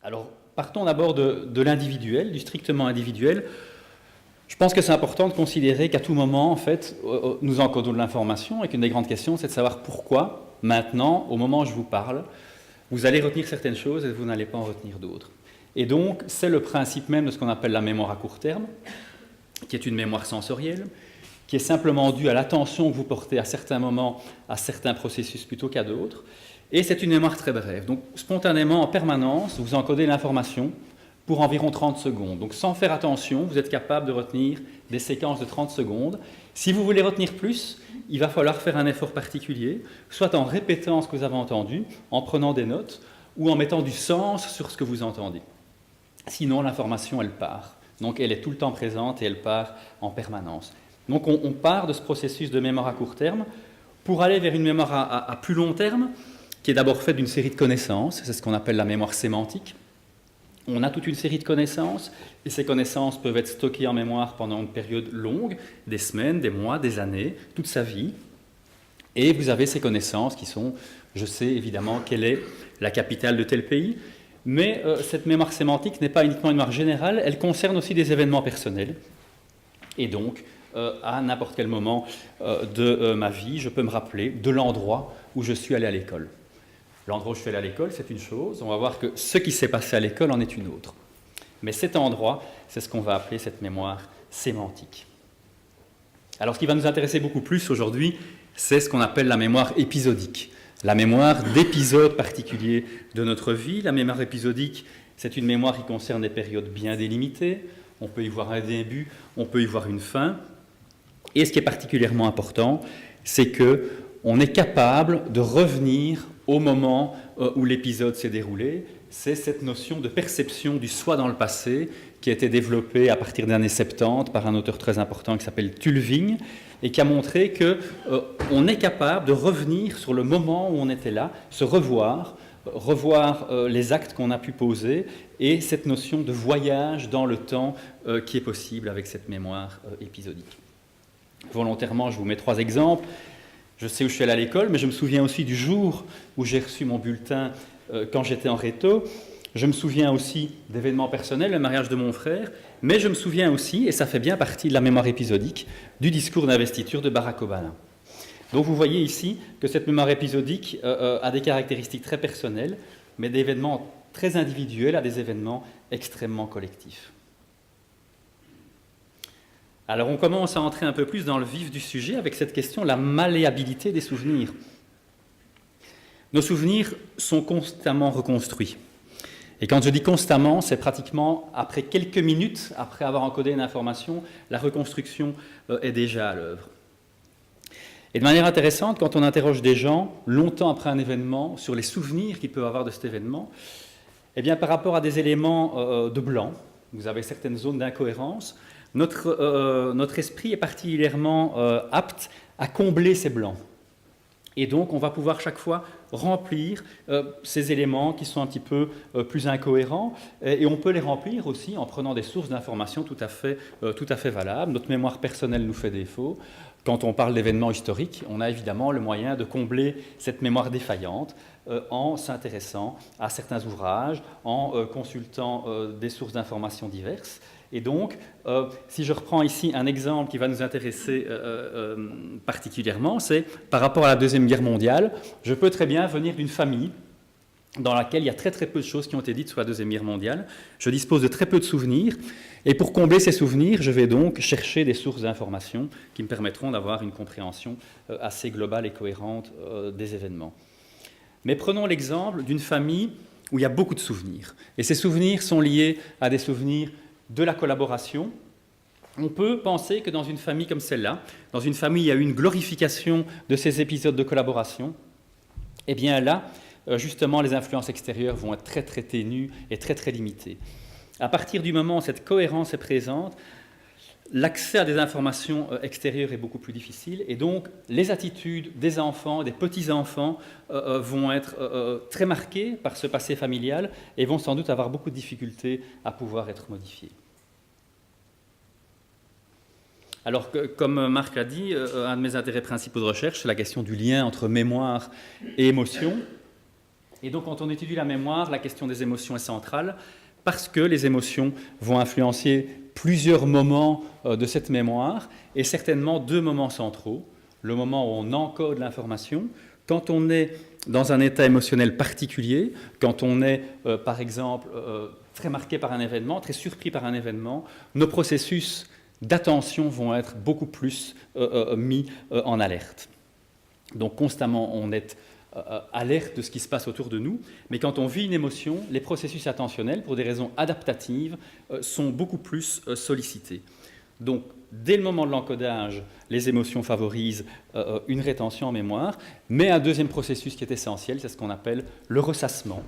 Alors, partons d'abord de l'individuel, du strictement individuel. Je pense que c'est important de considérer qu'à tout moment, en fait, nous encodons de l'information et qu'une des grandes questions, c'est de savoir pourquoi, maintenant, au moment où je vous parle, vous allez retenir certaines choses et vous n'allez pas en retenir d'autres. Et donc, c'est le principe même de ce qu'on appelle la mémoire à court terme, qui est une mémoire sensorielle, qui est simplement due à l'attention que vous portez à certains moments, à certains processus plutôt qu'à d'autres. Et c'est une mémoire très brève. Donc, spontanément, en permanence, vous encodez l'information pour environ 30 secondes. Donc, sans faire attention, vous êtes capable de retenir des séquences de 30 secondes. Si vous voulez retenir plus, il va falloir faire un effort particulier, soit en répétant ce que vous avez entendu, en prenant des notes, ou en mettant du sens sur ce que vous entendez. Sinon, l'information, elle part. Donc, elle est tout le temps présente et elle part en permanence. Donc, on part de ce processus de mémoire à court terme pour aller vers une mémoire à plus long terme, qui est d'abord faite d'une série de connaissances. C'est ce qu'on appelle la mémoire sémantique. On a toute une série de connaissances, et ces connaissances peuvent être stockées en mémoire pendant une période longue, des semaines, des mois, des années, toute sa vie. Et vous avez ces connaissances qui sont, je sais évidemment quelle est la capitale de tel pays, mais cette mémoire sémantique n'est pas uniquement une mémoire générale, elle concerne aussi des événements personnels. Et donc, à n'importe quel moment de ma vie, je peux me rappeler de l'endroit où je suis allé à l'école. L'endroit où je suis allé à l'école, c'est une chose, on va voir que ce qui s'est passé à l'école en est une autre. Mais cet endroit, c'est ce qu'on va appeler cette mémoire sémantique. Alors, ce qui va nous intéresser beaucoup plus aujourd'hui, c'est ce qu'on appelle la mémoire épisodique. La mémoire d'épisodes particuliers de notre vie. La mémoire épisodique, c'est une mémoire qui concerne des périodes bien délimitées. On peut y voir un début, on peut y voir une fin. Et ce qui est particulièrement important, c'est qu'on est capable de revenir au moment où l'épisode s'est déroulé. C'est cette notion de perception du soi dans le passé qui a été développée à partir des années 70 par un auteur très important qui s'appelle Tulving et qui a montré qu'on est capable de revenir sur le moment où on était là, se revoir les actes qu'on a pu poser et cette notion de voyage dans le temps qui est possible avec cette mémoire épisodique. Volontairement, je vous mets 3 exemples. Je sais où je suis allé à l'école, mais je me souviens aussi du jour où j'ai reçu mon bulletin quand j'étais en réto. Je me souviens aussi d'événements personnels, le mariage de mon frère, mais je me souviens aussi, et ça fait bien partie de la mémoire épisodique, du discours d'investiture de Barack Obama. Donc vous voyez ici que cette mémoire épisodique a des caractéristiques très personnelles, mais d'événements très individuels à des événements extrêmement collectifs. Alors on commence à entrer un peu plus dans le vif du sujet avec cette question, la malléabilité des souvenirs. Nos souvenirs sont constamment reconstruits. Et quand je dis constamment, c'est pratiquement après quelques minutes, après avoir encodé une information, la reconstruction est déjà à l'œuvre. Et de manière intéressante, quand on interroge des gens, longtemps après un événement, sur les souvenirs qu'ils peuvent avoir de cet événement, eh bien par rapport à des éléments de blanc, vous avez certaines zones d'incohérence, notre esprit est particulièrement apte à combler ces blancs. Et donc, on va pouvoir chaque fois remplir ces éléments qui sont un petit peu plus incohérents. Et on peut les remplir aussi en prenant des sources d'informations tout à fait valables. Notre mémoire personnelle nous fait défaut. Quand on parle d'événements historiques, on a évidemment le moyen de combler cette mémoire défaillante en s'intéressant à certains ouvrages, en consultant des sources d'informations diverses. Et donc, si je reprends ici un exemple qui va nous intéresser particulièrement, c'est par rapport à la Deuxième Guerre mondiale, je peux très bien venir d'une famille dans laquelle il y a très peu de choses qui ont été dites sur la Deuxième Guerre mondiale. Je dispose de très peu de souvenirs, et pour combler ces souvenirs, je vais donc chercher des sources d'informations qui me permettront d'avoir une compréhension assez globale et cohérente des événements. Mais prenons l'exemple d'une famille où il y a beaucoup de souvenirs, et ces souvenirs sont liés à des souvenirs de la collaboration. On peut penser que dans une famille comme celle-là, dans une famille où il y a eu une glorification de ces épisodes de collaboration, eh bien là, justement, les influences extérieures vont être très ténues et très limitées. À partir du moment où cette cohérence est présente, l'accès à des informations extérieures est beaucoup plus difficile, et donc les attitudes des enfants, des petits-enfants, vont être très marquées par ce passé familial et vont sans doute avoir beaucoup de difficultés à pouvoir être modifiées. Alors, comme Marc l'a dit, un de mes intérêts principaux de recherche, c'est la question du lien entre mémoire et émotion. Et donc, quand on étudie la mémoire, la question des émotions est centrale, parce que les émotions vont influencer plusieurs moments de cette mémoire, et certainement deux moments centraux. Le moment où on encode l'information, quand on est dans un état émotionnel particulier, quand on est, par exemple, très marqué par un événement, très surpris par un événement, nos processus d'attention vont être beaucoup plus mis en alerte. Donc constamment, on est alerte de ce qui se passe autour de nous, mais quand on vit une émotion, les processus attentionnels, pour des raisons adaptatives, sont beaucoup plus sollicités. Donc, dès le moment de l'encodage, les émotions favorisent une rétention en mémoire, mais un deuxième processus qui est essentiel, c'est ce qu'on appelle le ressassement,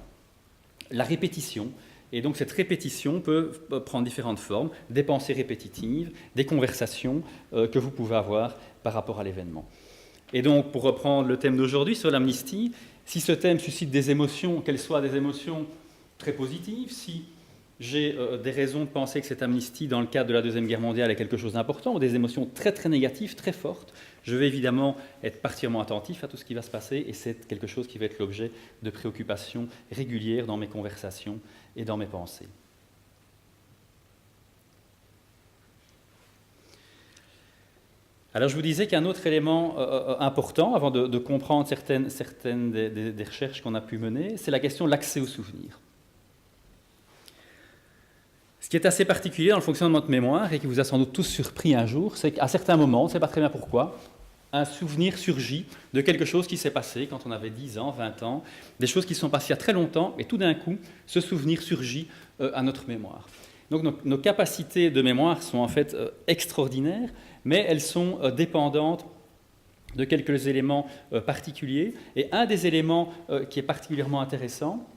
la répétition. Et donc cette répétition peut prendre différentes formes, des pensées répétitives, des conversations que vous pouvez avoir par rapport à l'événement. Et donc, pour reprendre le thème d'aujourd'hui sur l'amnistie, si ce thème suscite des émotions, qu'elles soient des émotions très positives, si j'ai des raisons de penser que cette amnistie, dans le cadre de la Deuxième Guerre mondiale, est quelque chose d'important, ou des émotions très très négatives, très fortes, je vais évidemment être particulièrement attentif à tout ce qui va se passer, et c'est quelque chose qui va être l'objet de préoccupations régulières dans mes conversations et dans mes pensées. Alors je vous disais qu'un autre élément important, avant de comprendre certaines des recherches qu'on a pu mener, c'est la question de l'accès aux souvenirs. Ce qui est assez particulier dans le fonctionnement de notre mémoire, et qui vous a sans doute tous surpris un jour, c'est qu'à certains moments, on ne sait pas très bien pourquoi, un souvenir surgit de quelque chose qui s'est passé quand on avait 10 ans, 20 ans, des choses qui sont passées il y a très longtemps, et tout d'un coup, ce souvenir surgit à notre mémoire. Donc nos capacités de mémoire sont en fait extraordinaires, mais elles sont dépendantes de quelques éléments particuliers. Et un des éléments qui est particulièrement intéressant,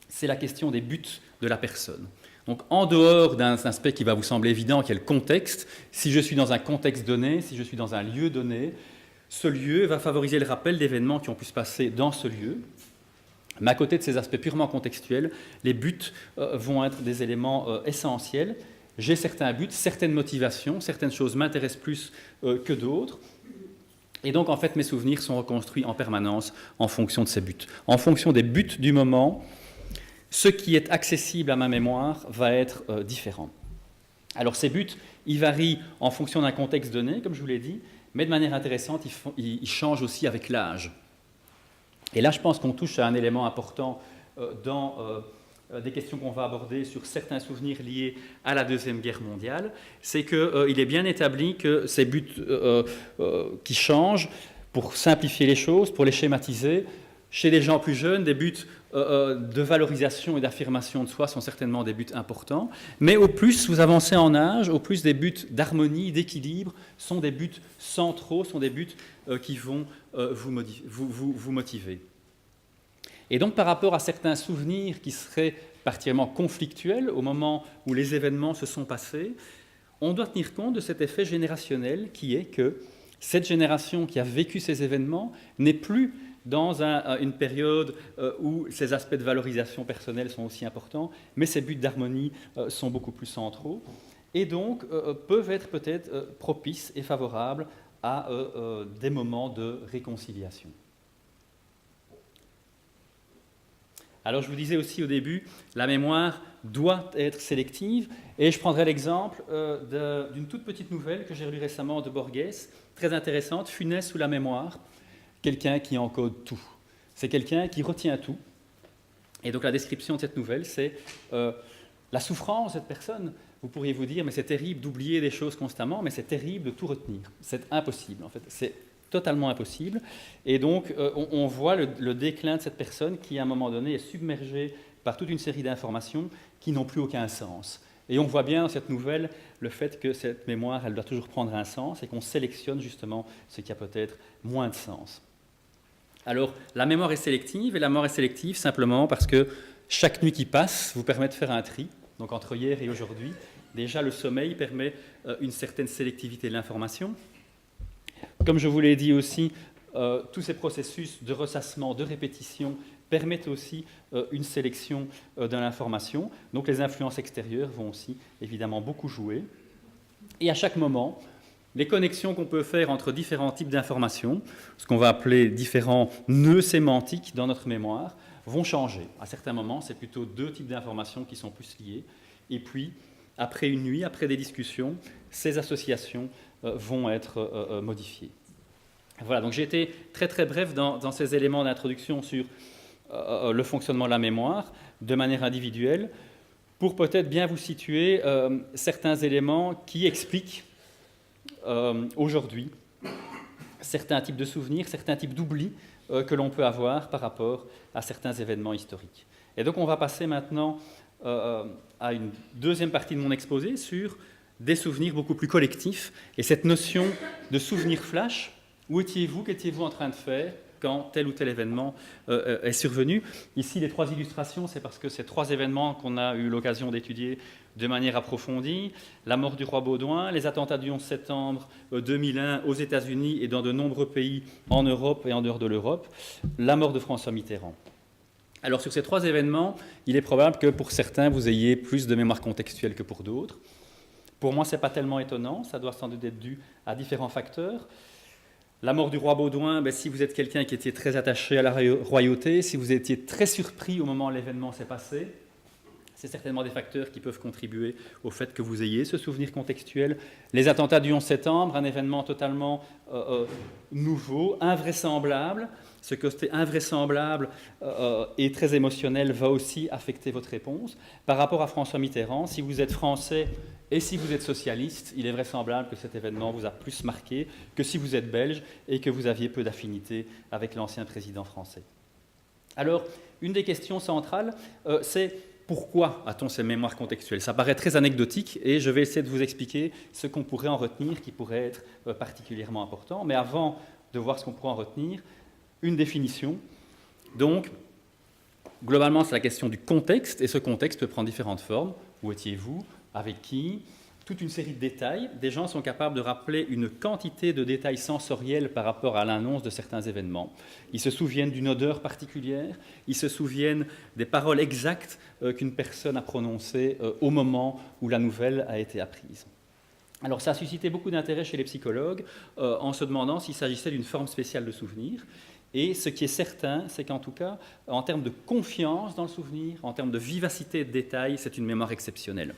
c'est la question des buts de la personne. Donc en dehors d'un aspect qui va vous sembler évident, qui est le contexte, si je suis dans un contexte donné, si je suis dans un lieu donné, ce lieu va favoriser le rappel d'événements qui ont pu se passer dans ce lieu. Mais à côté de ces aspects purement contextuels, les buts vont être des éléments essentiels. J'ai certains buts, certaines motivations, certaines choses m'intéressent plus que d'autres. Et donc, en fait, mes souvenirs sont reconstruits en permanence en fonction de ces buts. En fonction des buts du moment, ce qui est accessible à ma mémoire va être différent. Alors, ces buts, ils varient en fonction d'un contexte donné, comme je vous l'ai dit, mais de manière intéressante, ils changent aussi avec l'âge. Et là, je pense qu'on touche à un élément important dans des questions qu'on va aborder sur certains souvenirs liés à la Deuxième Guerre mondiale. C'est qu'il est bien établi que ces buts qui changent, pour simplifier les choses, pour les schématiser, chez les gens plus jeunes, des buts de valorisation et d'affirmation de soi sont certainement des buts importants. Mais au plus vous avancez en âge, au plus des buts d'harmonie, d'équilibre, sont des buts centraux, sont des buts qui vont vous motiver. Et donc par rapport à certains souvenirs qui seraient particulièrement conflictuels au moment où les événements se sont passés, on doit tenir compte de cet effet générationnel qui est que cette génération qui a vécu ces événements n'est plus dans une période où ces aspects de valorisation personnelle sont aussi importants, mais ces buts d'harmonie sont beaucoup plus centraux, et donc peuvent être peut-être propices et favorables à des moments de réconciliation. Alors je vous disais aussi au début, la mémoire doit être sélective, et je prendrai l'exemple d'une toute petite nouvelle que j'ai relue récemment de Borges, très intéressante, Funès ou la mémoire, quelqu'un qui encode tout. C'est quelqu'un qui retient tout. Et donc la description de cette nouvelle, c'est la souffrance de cette personne. Vous pourriez vous dire, mais c'est terrible d'oublier des choses constamment, mais c'est terrible de tout retenir. C'est impossible, en fait. C'est totalement impossible. Et donc, on voit le déclin de cette personne qui, à un moment donné, est submergée par toute une série d'informations qui n'ont plus aucun sens. Et on voit bien dans cette nouvelle le fait que cette mémoire, elle doit toujours prendre un sens et qu'on sélectionne justement ce qui a peut-être moins de sens. Alors, la mémoire est sélective, et la mémoire est sélective simplement parce que chaque nuit qui passe vous permet de faire un tri. Donc, entre hier et aujourd'hui, déjà le sommeil permet une certaine sélectivité de l'information. Comme je vous l'ai dit aussi, tous ces processus de ressassement, de répétition, permettent aussi une sélection de l'information. Donc, les influences extérieures vont aussi évidemment beaucoup jouer. Et à chaque moment, les connexions qu'on peut faire entre différents types d'informations, ce qu'on va appeler différents nœuds sémantiques dans notre mémoire, vont changer. À certains moments, c'est plutôt deux types d'informations qui sont plus liées. Et puis, après une nuit, après des discussions, ces associations vont être modifiées. Voilà, donc j'ai été très très bref dans ces éléments d'introduction sur le fonctionnement de la mémoire, de manière individuelle, pour peut-être bien vous situer certains éléments qui expliquent aujourd'hui certains types de souvenirs, certains types d'oublis que l'on peut avoir par rapport à certains événements historiques. Et donc on va passer maintenant à une deuxième partie de mon exposé sur des souvenirs beaucoup plus collectifs et cette notion de souvenir flash. Où étiez-vous? Qu'étiez-vous en train de faire quand tel ou tel événement est survenu? Ici, les trois illustrations, c'est parce que ces trois événements qu'on a eu l'occasion d'étudier de manière approfondie, la mort du roi Baudouin, les attentats du 11 septembre 2001 aux États-Unis et dans de nombreux pays en Europe et en dehors de l'Europe, la mort de François Mitterrand. Alors sur ces trois événements, il est probable que pour certains, vous ayez plus de mémoire contextuelle que pour d'autres. Pour moi, ce n'est pas tellement étonnant, ça doit sans doute être dû à différents facteurs. La mort du roi Baudouin, si vous êtes quelqu'un qui était très attaché à la royauté, si vous étiez très surpris au moment où l'événement s'est passé, c'est certainement des facteurs qui peuvent contribuer au fait que vous ayez ce souvenir contextuel. Les attentats du 11 septembre, un événement totalement nouveau, invraisemblable. Ce côté invraisemblable et très émotionnel va aussi affecter votre réponse. Par rapport à François Mitterrand, si vous êtes français et si vous êtes socialiste, il est vraisemblable que cet événement vous a plus marqué que si vous êtes belge et que vous aviez peu d'affinité avec l'ancien président français. Alors, une des questions centrales, c'est pourquoi a-t-on ces mémoires contextuelles? Ça paraît très anecdotique et je vais essayer de vous expliquer ce qu'on pourrait en retenir qui pourrait être particulièrement important. Mais avant de voir ce qu'on pourrait en retenir, une définition. Donc, globalement, c'est la question du contexte, et ce contexte peut prendre différentes formes. Où étiez-vous? Avec qui? Toute une série de détails. Des gens sont capables de rappeler une quantité de détails sensoriels par rapport à l'annonce de certains événements. Ils se souviennent d'une odeur particulière, ils se souviennent des paroles exactes qu'une personne a prononcées au moment où la nouvelle a été apprise. Alors ça a suscité beaucoup d'intérêt chez les psychologues en se demandant s'il s'agissait d'une forme spéciale de souvenir. Et ce qui est certain, c'est qu'en tout cas, en termes de confiance dans le souvenir, en termes de vivacité et de détail, c'est une mémoire exceptionnelle.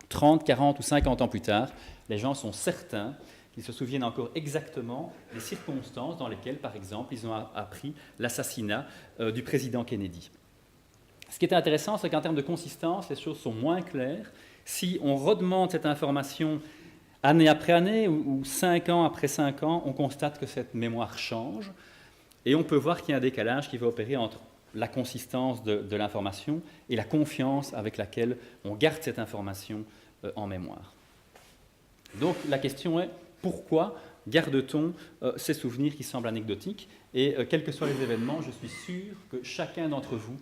30, 40 ou 50 ans plus tard, les gens sont certains qu'ils se souviennent encore exactement des circonstances dans lesquelles, par exemple, ils ont appris l'assassinat du président Kennedy. Ce qui est intéressant, c'est qu'en termes de consistance, les choses sont moins claires. Si on redemande cette information année après année ou 5 ans après 5 ans, on constate que cette mémoire change. Et on peut voir qu'il y a un décalage qui va opérer entre la consistance de l'information et la confiance avec laquelle on garde cette information en mémoire. Donc la question est, pourquoi garde-t-on ces souvenirs qui semblent anecdotiques? Et quels que soient les événements, je suis sûr que chacun d'entre vous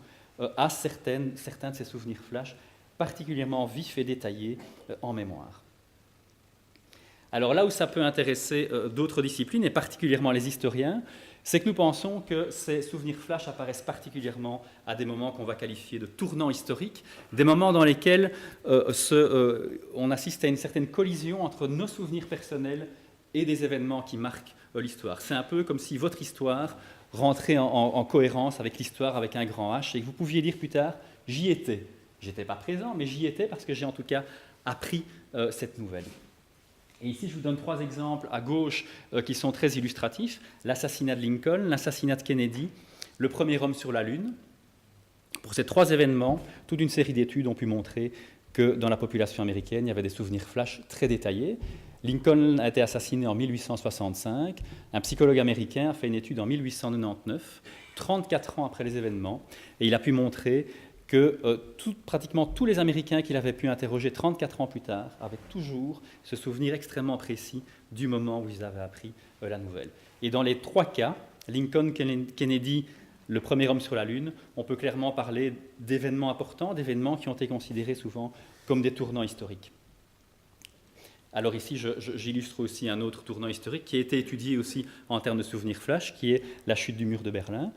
a certains de ces souvenirs flash particulièrement vifs et détaillés en mémoire. Alors là où ça peut intéresser d'autres disciplines, et particulièrement les historiens, c'est que nous pensons que ces souvenirs flash apparaissent particulièrement à des moments qu'on va qualifier de tournants historiques, des moments dans lesquels on assiste à une certaine collision entre nos souvenirs personnels et des événements qui marquent l'histoire. C'est un peu comme si votre histoire rentrait en cohérence avec l'histoire avec un grand H et que vous pouviez dire plus tard « j'y étais ». J'étais pas présent, mais j'y étais parce que j'ai en tout cas appris cette nouvelle. Et ici, je vous donne 3 exemples à gauche qui sont très illustratifs. L'assassinat de Lincoln, l'assassinat de Kennedy, le premier homme sur la Lune. Pour ces 3 événements, toute une série d'études ont pu montrer que dans la population américaine, il y avait des souvenirs flash très détaillés. Lincoln a été assassiné en 1865. Un psychologue américain a fait une étude en 1899, 34 ans après les événements, et il a pu montrer que pratiquement tous les Américains qu'il avait pu interroger 34 ans plus tard avaient toujours ce souvenir extrêmement précis du moment où ils avaient appris la nouvelle. Et dans les 3 cas, Lincoln, Kennedy, le premier homme sur la Lune, on peut clairement parler d'événements importants, d'événements qui ont été considérés souvent comme des tournants historiques. Alors ici, j'illustre aussi un autre tournant historique qui a été étudié aussi en termes de souvenirs flash, qui est la chute du mur de Berlin.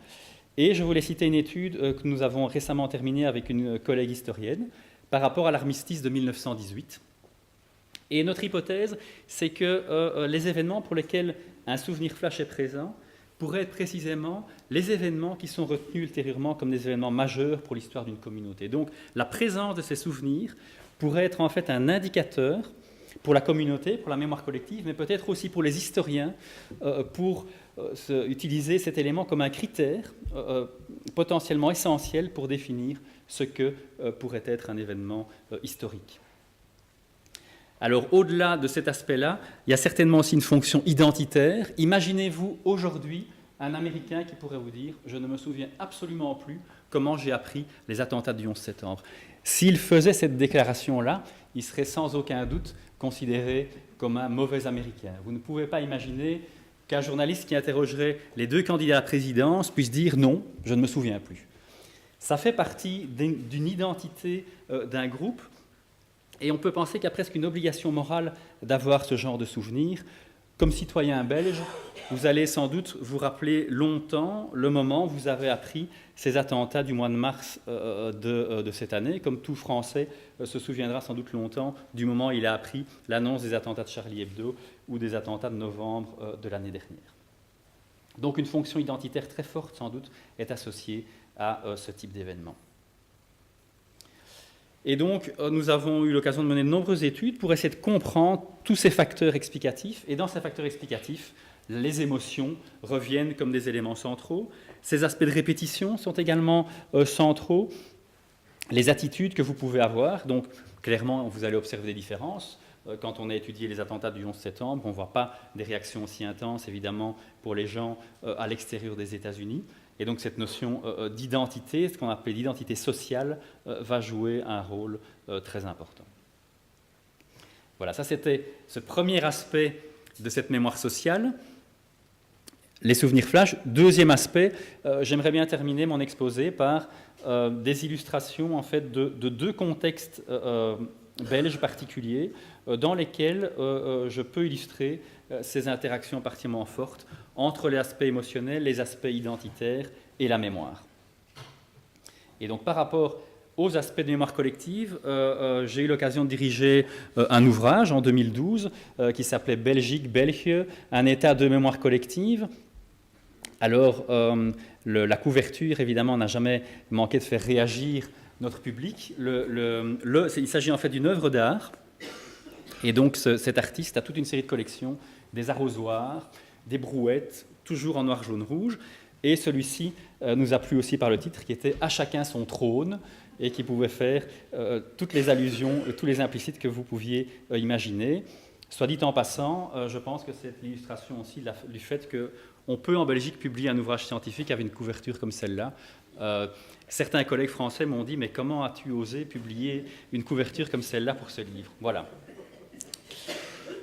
Et je voulais citer une étude que nous avons récemment terminée avec une collègue historienne par rapport à l'armistice de 1918. Et notre hypothèse, c'est que les événements pour lesquels un souvenir flash est présent pourraient être précisément les événements qui sont retenus ultérieurement comme des événements majeurs pour l'histoire d'une communauté. Donc la présence de ces souvenirs pourrait être en fait un indicateur pour la communauté, pour la mémoire collective, mais peut-être aussi pour les historiens, pour utiliser cet élément comme un critère potentiellement essentiel pour définir ce que pourrait être un événement historique. Alors, au-delà de cet aspect-là, il y a certainement aussi une fonction identitaire. Imaginez-vous aujourd'hui un Américain qui pourrait vous dire « Je ne me souviens absolument plus comment j'ai appris les attentats du 11 septembre ». S'il faisait cette déclaration-là, il serait sans aucun doute considéré comme un mauvais Américain. Vous ne pouvez pas imaginer qu'un journaliste qui interrogerait les deux candidats à la présidence puisse dire « Non, je ne me souviens plus ». Ça fait partie d'une identité d'un groupe. Et on peut penser qu'il y a presque une obligation morale d'avoir ce genre de souvenirs. Comme citoyen belge, vous allez sans doute vous rappeler longtemps le moment où vous avez appris ces attentats du mois de mars de cette année. Comme tout Français se souviendra sans doute longtemps du moment où il a appris l'annonce des attentats de Charlie Hebdo ou des attentats de novembre de l'année dernière. Donc une fonction identitaire très forte sans doute est associée à ce type d'événement. Et donc, nous avons eu l'occasion de mener de nombreuses études pour essayer de comprendre tous ces facteurs explicatifs. Et dans ces facteurs explicatifs, les émotions reviennent comme des éléments centraux. Ces aspects de répétition sont également centraux. Les attitudes que vous pouvez avoir, donc clairement, vous allez observer des différences. Quand on a étudié les attentats du 11 septembre, on ne voit pas des réactions aussi intenses, évidemment, pour les gens à l'extérieur des États-Unis. Et donc cette notion d'identité, ce qu'on appelle l'identité sociale, va jouer un rôle très important. Voilà, ça c'était ce premier aspect de cette mémoire sociale, les souvenirs flash. Deuxième aspect, j'aimerais bien terminer mon exposé par des illustrations en fait, de deux contextes belges particuliers dans lesquels je peux illustrer ces interactions particulièrement fortes entre les aspects émotionnels, les aspects identitaires et la mémoire. Et donc par rapport aux aspects de mémoire collective, j'ai eu l'occasion de diriger un ouvrage en 2012 qui s'appelait Belgique, België, un état de mémoire collective. Alors la couverture, évidemment, n'a jamais manqué de faire réagir notre public. Il s'agit en fait d'une œuvre d'art. Et donc cet artiste a toute une série de collections, des arrosoirs, des brouettes, toujours en noir, jaune, rouge. Et celui-ci nous a plu aussi par le titre qui était « À chacun son trône » et qui pouvait faire toutes les allusions, tous les implicites que vous pouviez imaginer. Soit dit en passant, je pense que c'est l'illustration aussi du fait qu'on peut en Belgique publier un ouvrage scientifique avec une couverture comme celle-là. Certains collègues français m'ont dit « Mais comment as-tu osé publier une couverture comme celle-là pour ce livre ?» Voilà.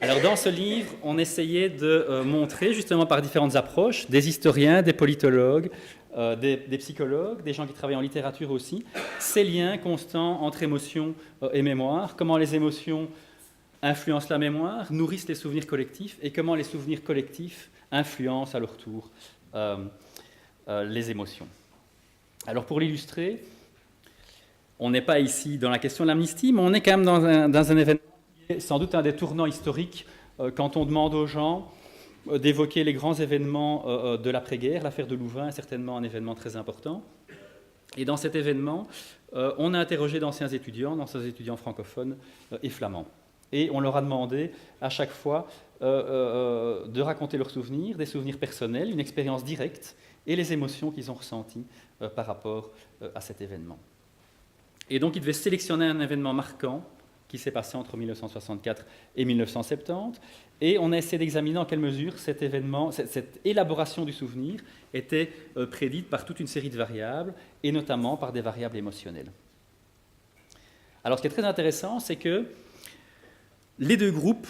Alors dans ce livre, on essayait de montrer, justement par différentes approches, des historiens, des politologues, des psychologues, des gens qui travaillent en littérature aussi, ces liens constants entre émotion et mémoire, comment les émotions influencent la mémoire, nourrissent les souvenirs collectifs, et comment les souvenirs collectifs influencent à leur tour les émotions. Alors pour l'illustrer, on n'est pas ici dans la question de l'amnistie, mais on est quand même dans un événement qui est sans doute un des tournants historiques quand on demande aux gens d'évoquer les grands événements de l'après-guerre. L'affaire de Louvain est certainement un événement très important. Et dans cet événement, on a interrogé d'anciens étudiants francophones et flamands. Et on leur a demandé à chaque fois de raconter leurs souvenirs, des souvenirs personnels, une expérience directe et les émotions qu'ils ont ressenties par rapport à cet événement. Et donc ils devaient sélectionner un événement marquant qui s'est passé entre 1964 et 1970, et on a essayé d'examiner en quelle mesure cet événement, cette élaboration du souvenir était prédite par toute une série de variables, et notamment par des variables émotionnelles. Alors ce qui est très intéressant, c'est que les deux groupes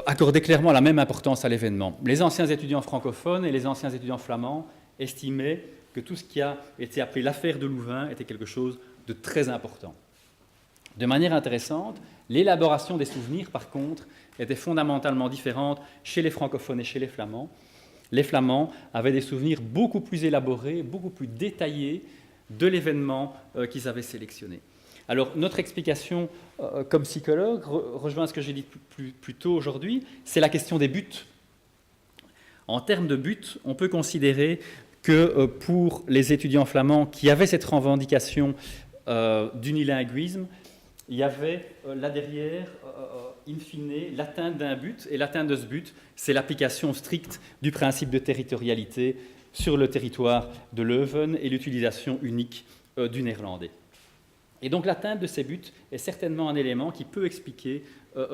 accordaient clairement la même importance à l'événement. Les anciens étudiants francophones et les anciens étudiants flamands estimaient que tout ce qui a été appelé l'affaire de Louvain était quelque chose de très important. De manière intéressante, l'élaboration des souvenirs, par contre, était fondamentalement différente chez les francophones et chez les flamands. Les flamands avaient des souvenirs beaucoup plus élaborés, beaucoup plus détaillés de l'événement qu'ils avaient sélectionné. Alors, notre explication comme psychologue rejoint ce que j'ai dit plus tôt aujourd'hui, c'est la question des buts. En termes de but, on peut considérer que pour les étudiants flamands qui avaient cette revendication d'unilinguisme, il y avait là derrière, in fine, l'atteinte d'un but, et l'atteinte de ce but, c'est l'application stricte du principe de territorialité sur le territoire de Leuven et l'utilisation unique du néerlandais. Et donc l'atteinte de ces buts est certainement un élément qui peut expliquer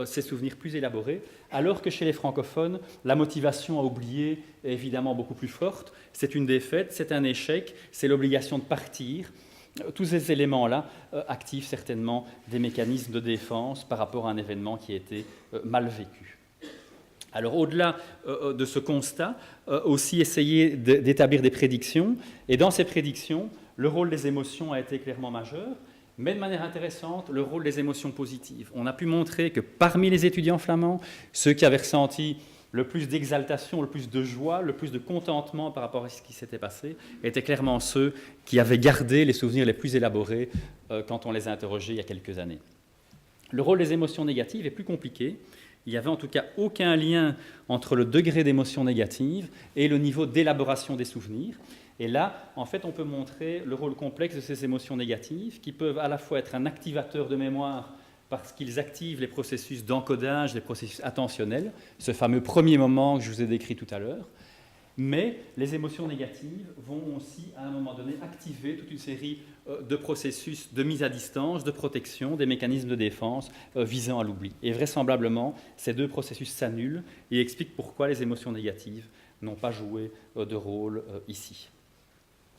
ces souvenirs plus élaborés, alors que chez les francophones, la motivation à oublier est évidemment beaucoup plus forte. C'est une défaite, c'est un échec, c'est l'obligation de partir. Tous ces éléments-là activent certainement des mécanismes de défense par rapport à un événement qui a été mal vécu. Alors au-delà de ce constat, aussi essayer d'établir des prédictions, et dans ces prédictions, le rôle des émotions a été clairement majeur, mais de manière intéressante, le rôle des émotions positives. On a pu montrer que parmi les étudiants flamands, ceux qui avaient ressenti le plus d'exaltation, le plus de joie, le plus de contentement par rapport à ce qui s'était passé, étaient clairement ceux qui avaient gardé les souvenirs les plus élaborés quand on les a interrogés il y a quelques années. Le rôle des émotions négatives est plus compliqué. Il n'y avait en tout cas aucun lien entre le degré d'émotion négative et le niveau d'élaboration des souvenirs. Et là, en fait, on peut montrer le rôle complexe de ces émotions négatives qui peuvent à la fois être un activateur de mémoire parce qu'ils activent les processus d'encodage, les processus attentionnels, ce fameux premier moment que je vous ai décrit tout à l'heure, mais les émotions négatives vont aussi, à un moment donné, activer toute une série de processus de mise à distance, de protection, des mécanismes de défense visant à l'oubli. Et vraisemblablement, ces deux processus s'annulent et expliquent pourquoi les émotions négatives n'ont pas joué de rôle ici.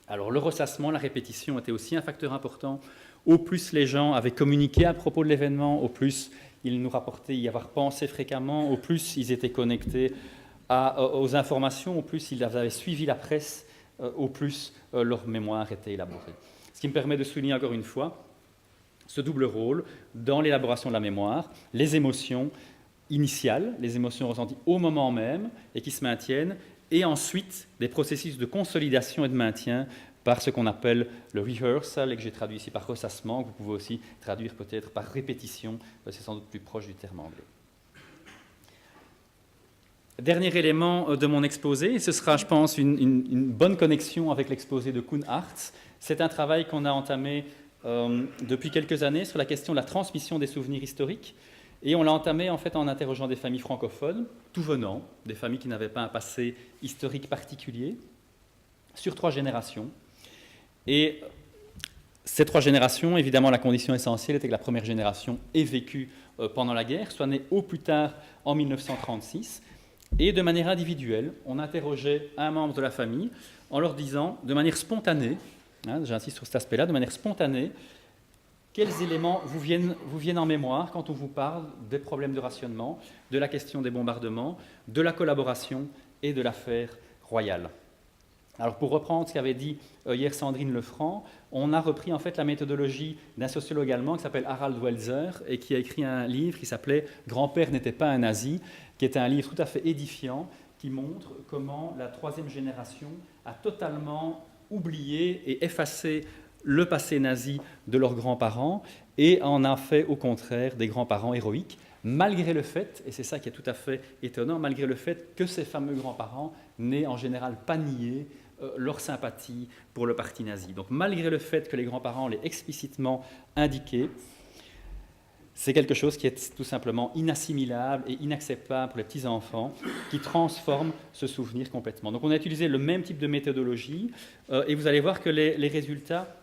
Alors le ressassement, la répétition était aussi un facteur important. Au plus les gens avaient communiqué à propos de l'événement, au plus ils nous rapportaient y avoir pensé fréquemment, au plus ils étaient connectés aux informations, au plus ils avaient suivi la presse, au plus leur mémoire était élaborée. Ce qui me permet de souligner encore une fois ce double rôle dans l'élaboration de la mémoire, les émotions initiales, les émotions ressenties au moment même et qui se maintiennent, et ensuite des processus de consolidation et de maintien par ce qu'on appelle le rehearsal, et que j'ai traduit ici par ressassement, que vous pouvez aussi traduire peut-être par répétition, c'est sans doute plus proche du terme anglais. Dernier élément de mon exposé, ce sera, je pense, une bonne connexion avec l'exposé de Koen Arts. C'est un travail qu'on a entamé depuis quelques années sur la question de la transmission des souvenirs historiques. Et on l'a entamé en fait en interrogeant des familles francophones, tout venant, des familles qui n'avaient pas un passé historique particulier, sur 3 générations. Et ces 3 générations, évidemment, la condition essentielle était que la première génération ait vécu pendant la guerre, soit née au plus tard en 1936. Et de manière individuelle, on interrogeait un membre de la famille en leur disant, de manière spontanée, j'insiste sur cet aspect-là, de manière spontanée, quels éléments vous viennent en mémoire quand on vous parle des problèmes de rationnement, de la question des bombardements, de la collaboration et de l'affaire royale. Alors pour reprendre ce qu'avait dit hier Sandrine Lefranc, on a repris en fait la méthodologie d'un sociologue allemand qui s'appelle Harald Welzer et qui a écrit un livre qui s'appelait « Grand-père n'était pas un nazi », qui est un livre tout à fait édifiant qui montre comment la 3e génération a totalement oublié et effacé le passé nazi de leurs grands-parents et en a fait au contraire des grands-parents héroïques, malgré le fait, et c'est ça qui est tout à fait étonnant, malgré le fait que ces fameux grands-parents n'aient en général pas nié leur sympathie pour le parti nazi. Donc malgré le fait que les grands-parents l'aient explicitement indiqué, c'est quelque chose qui est tout simplement inassimilable et inacceptable pour les petits-enfants qui transforment ce souvenir complètement. Donc on a utilisé le même type de méthodologie et vous allez voir que les résultats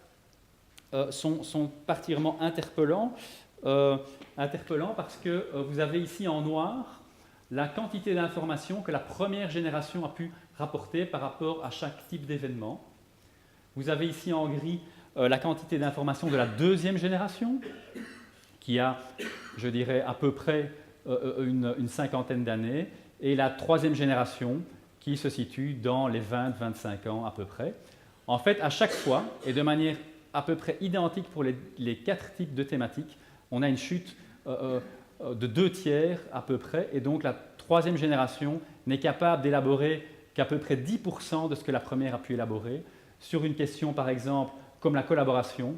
sont particulièrement interpellants parce que vous avez ici en noir la quantité d'informations que la première génération a pu rapporter par rapport à chaque type d'événement. Vous avez ici en gris la quantité d'informations de la 2e génération, qui a, je dirais, à peu près une cinquantaine d'années, et la 3e génération, qui se situe dans les 20-25 ans à peu près. En fait, à chaque fois, et de manière à peu près identique pour les 4 types de thématiques, on a une chute de 2 tiers à peu près, et donc la 3e génération n'est capable d'élaborer qu'à peu près 10% de ce que la première a pu élaborer. Sur une question, par exemple, comme la collaboration,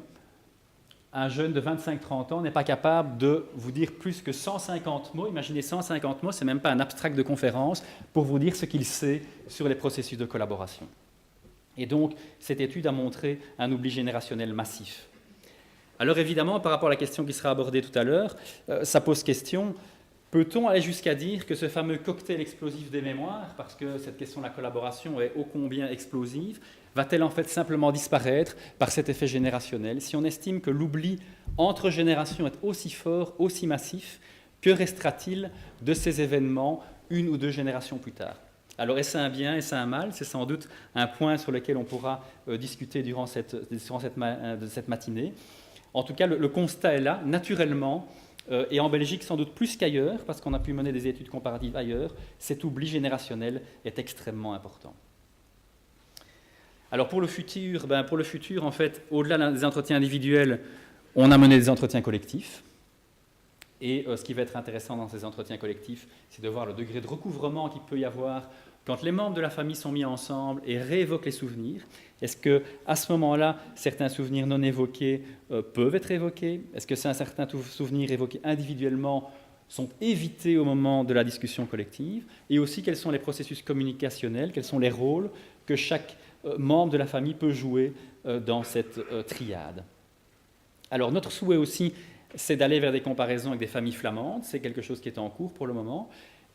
un jeune de 25-30 ans n'est pas capable de vous dire plus que 150 mots. Imaginez 150 mots, ce n'est même pas un abstract de conférence pour vous dire ce qu'il sait sur les processus de collaboration. Et donc, cette étude a montré un oubli générationnel massif. Alors évidemment, par rapport à la question qui sera abordée tout à l'heure, ça pose question. Peut-on aller jusqu'à dire que ce fameux cocktail explosif des mémoires, parce que cette question de la collaboration est ô combien explosive, va-t-elle en fait simplement disparaître par cet effet générationnel? Si on estime que l'oubli entre générations est aussi fort, aussi massif, que restera-t-il de ces événements une ou deux générations plus tard? Alors est-ce un bien, est-ce un mal? C'est sans doute un point sur lequel on pourra discuter durant cette matinée. En tout cas, le constat est là, naturellement. Et en Belgique, sans doute plus qu'ailleurs, parce qu'on a pu mener des études comparatives ailleurs, cet oubli générationnel est extrêmement important. Alors pour le futur, en fait, au-delà des entretiens individuels, on a mené des entretiens collectifs. Et ce qui va être intéressant dans ces entretiens collectifs, c'est de voir le degré de recouvrement qu'il peut y avoir quand les membres de la famille sont mis ensemble et réévoquent les souvenirs. Est-ce qu'à ce moment-là, certains souvenirs non évoqués peuvent être évoqués? Est-ce que certains souvenirs évoqués individuellement sont évités au moment de la discussion collective? Et aussi, quels sont les processus communicationnels, quels sont les rôles que chaque membre de la famille peut jouer dans cette triade? Alors, notre souhait aussi, c'est d'aller vers des comparaisons avec des familles flamandes. C'est quelque chose qui est en cours pour le moment.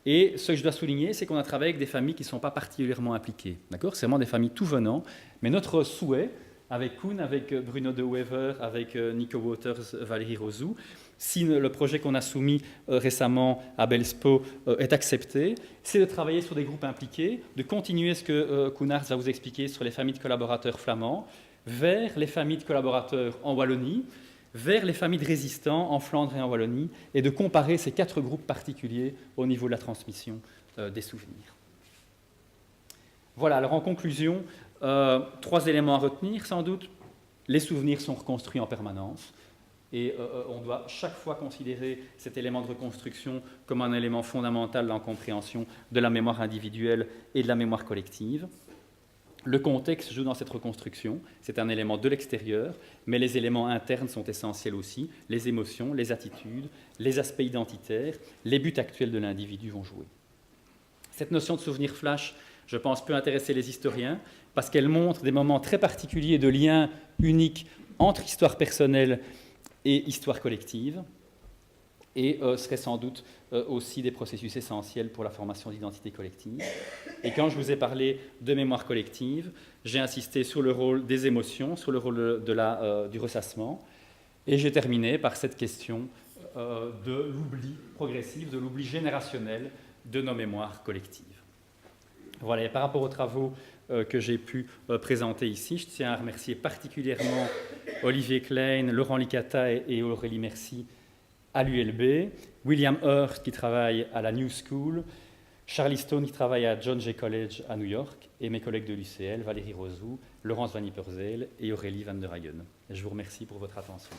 Et ce que je dois souligner, c'est qu'on a travaillé avec des familles qui ne sont pas particulièrement impliquées. D'accord? C'est vraiment des familles tout venant. Mais notre souhait, avec Koen, avec Bruno de Wever, avec Nico Waters, Valérie Rosou, si le projet qu'on a soumis récemment à Belspo est accepté, c'est de travailler sur des groupes impliqués, de continuer ce que Koen va vous expliquer sur les familles de collaborateurs flamands, vers les familles de collaborateurs en Wallonie, vers les familles de résistants en Flandre et en Wallonie, et de comparer ces 4 groupes particuliers au niveau de la transmission des souvenirs. Voilà, alors en conclusion, 3 éléments à retenir sans doute. Les souvenirs sont reconstruits en permanence, et on doit chaque fois considérer cet élément de reconstruction comme un élément fondamental dans la compréhension de la mémoire individuelle et de la mémoire collective. Le contexte joue dans cette reconstruction, c'est un élément de l'extérieur, mais les éléments internes sont essentiels aussi. Les émotions, les attitudes, les aspects identitaires, les buts actuels de l'individu vont jouer. Cette notion de souvenir flash, je pense, peut intéresser les historiens parce qu'elle montre des moments très particuliers de lien unique entre histoire personnelle et histoire collective, et serait sans doute aussi des processus essentiels pour la formation d'identité collective. Et quand je vous ai parlé de mémoire collective, j'ai insisté sur le rôle des émotions, sur le rôle du ressassement, et j'ai terminé par cette question de l'oubli progressif, de l'oubli générationnel de nos mémoires collectives. Voilà, et par rapport aux travaux que j'ai pu présenter ici, je tiens à remercier particulièrement Olivier Klein, Laurent Licata et Aurélie Mercier à l'ULB, William Hurst qui travaille à la New School, Charlie Stone qui travaille à John Jay College à New York, et mes collègues de l'UCL, Valérie Rosou, Laurence Van Ypersel et Aurélie Van der Hagen. Je vous remercie pour votre attention.